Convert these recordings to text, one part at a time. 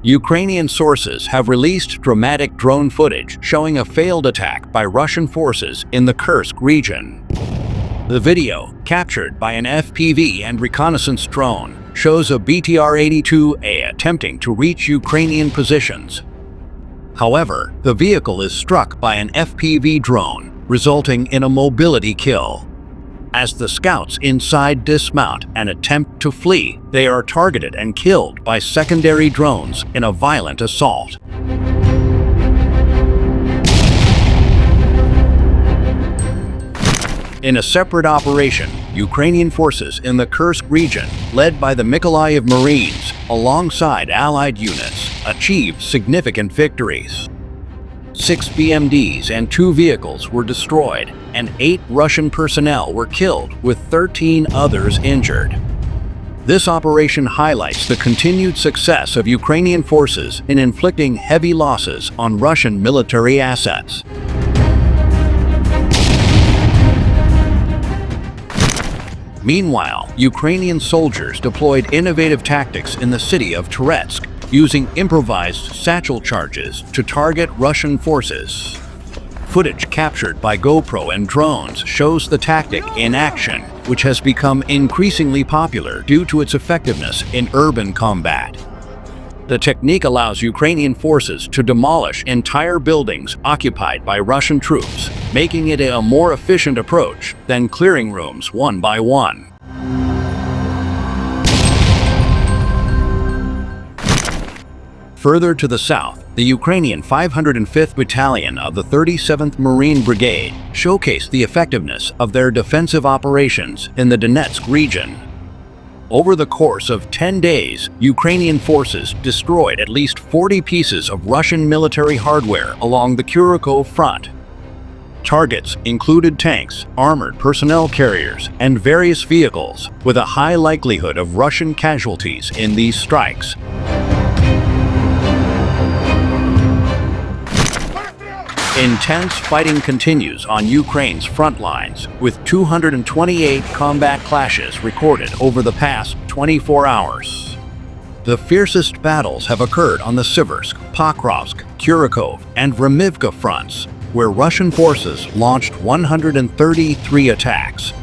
Ukrainian sources have released dramatic drone footage showing a failed attack by Russian forces in the Kursk region. The video, captured by an FPV and reconnaissance drone, shows a BTR-82A attempting to reach Ukrainian positions. However, the vehicle is struck by an FPV drone, resulting in a mobility kill. As the scouts inside dismount and attempt to flee, they are targeted and killed by secondary drones in a violent assault. In a separate operation, Ukrainian forces in the Kursk region, led by the Mykolaiv Marines, alongside Allied units, achieved significant victories. 6 BMDs and 2 vehicles were destroyed, and 8 Russian personnel were killed, with 13 others injured. This operation highlights the continued success of Ukrainian forces in inflicting heavy losses on Russian military assets. Meanwhile, Ukrainian soldiers deployed innovative tactics in the city of Toretsk, using improvised satchel charges to target Russian forces. Footage captured by GoPro and drones shows the tactic in action, which has become increasingly popular due to its effectiveness in urban combat. The technique allows Ukrainian forces to demolish entire buildings occupied by Russian troops, making it a more efficient approach than clearing rooms one by one. Further to the south, the Ukrainian 505th Battalion of the 37th Marine Brigade showcased the effectiveness of their defensive operations in the Donetsk region. Over the course of 10 days, Ukrainian forces destroyed at least 40 pieces of Russian military hardware along the Kursk front. Targets included tanks, armored personnel carriers, and various vehicles, with a high likelihood of Russian casualties in these strikes. Intense fighting continues on Ukraine's front lines, with 228 combat clashes recorded over the past 24 hours. The fiercest battles have occurred on the Siversk, Pokrovsk, Kursk, and Vremivka fronts, where Russian forces launched 133 attacks.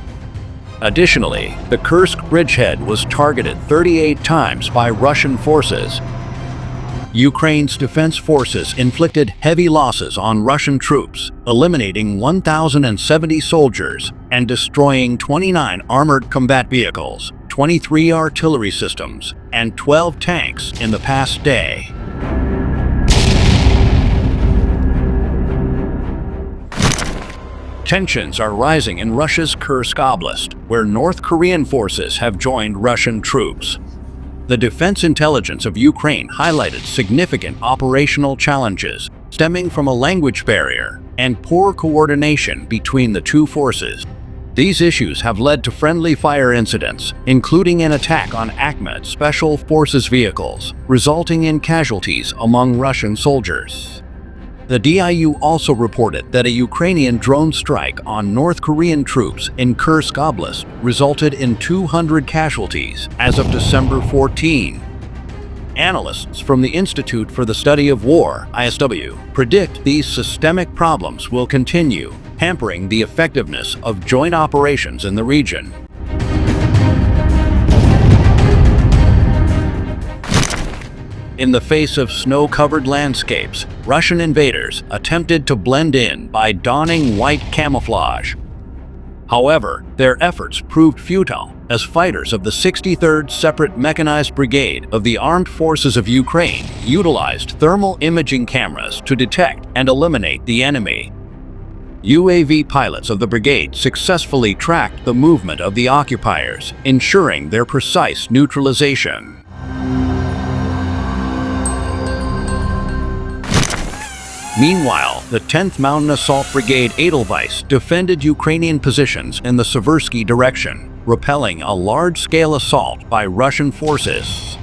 Additionally, the Kursk bridgehead was targeted 38 times by Russian forces. Ukraine's defense forces inflicted heavy losses on Russian troops, eliminating 1,070 soldiers and destroying 29 armored combat vehicles, 23 artillery systems, and 12 tanks in the past day. Tensions are rising in Russia's Kursk Oblast, where North Korean forces have joined Russian troops. The defense intelligence of Ukraine highlighted significant operational challenges stemming from a language barrier and poor coordination between the two forces. These issues have led to friendly fire incidents, including an attack on Akhmet Special Forces vehicles, resulting in casualties among Russian soldiers. The DIU also reported that a Ukrainian drone strike on North Korean troops in Kursk Oblast resulted in 200 casualties as of December 14. Analysts from the Institute for the Study of War, ISW, predict these systemic problems will continue, hampering the effectiveness of joint operations in the region. In the face of snow-covered landscapes, Russian invaders attempted to blend in by donning white camouflage. However, their efforts proved futile, as fighters of the 63rd Separate Mechanized Brigade of the Armed Forces of Ukraine utilized thermal imaging cameras to detect and eliminate the enemy. UAV pilots of the brigade successfully tracked the movement of the occupiers, ensuring their precise neutralization. Meanwhile, the 10th Mountain Assault Brigade Edelweiss defended Ukrainian positions in the Siversky direction, repelling a large-scale assault by Russian forces.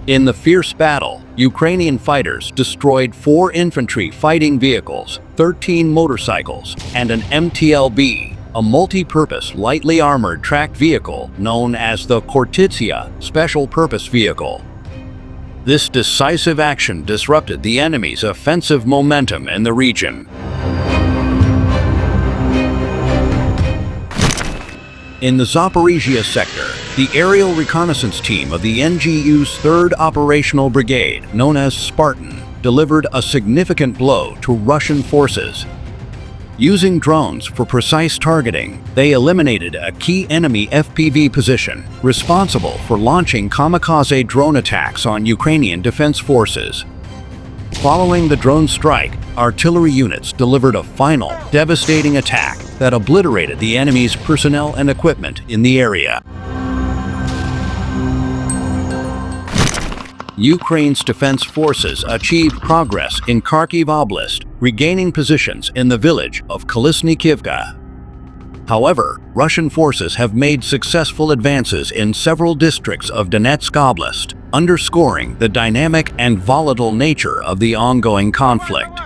In the fierce battle, Ukrainian fighters destroyed 4 infantry fighting vehicles, 13 motorcycles, and an MTLB, a multi-purpose lightly armored tracked vehicle known as the Khortytsia Special Purpose Vehicle. This decisive action disrupted the enemy's offensive momentum in the region. In the Zaporizhia sector, the aerial reconnaissance team of the NGU's 3rd Operational Brigade, known as Spartan, delivered a significant blow to Russian forces. Using drones for precise targeting, they eliminated a key enemy FPV position, responsible for launching kamikaze drone attacks on Ukrainian defense forces. Following the drone strike, artillery units delivered a final, devastating attack that obliterated the enemy's personnel and equipment in the area. Ukraine's defense forces achieved progress in Kharkiv Oblast, regaining positions in the village of Kolesnikivka. However, Russian forces have made successful advances in several districts of Donetsk Oblast, underscoring the dynamic and volatile nature of the ongoing conflict.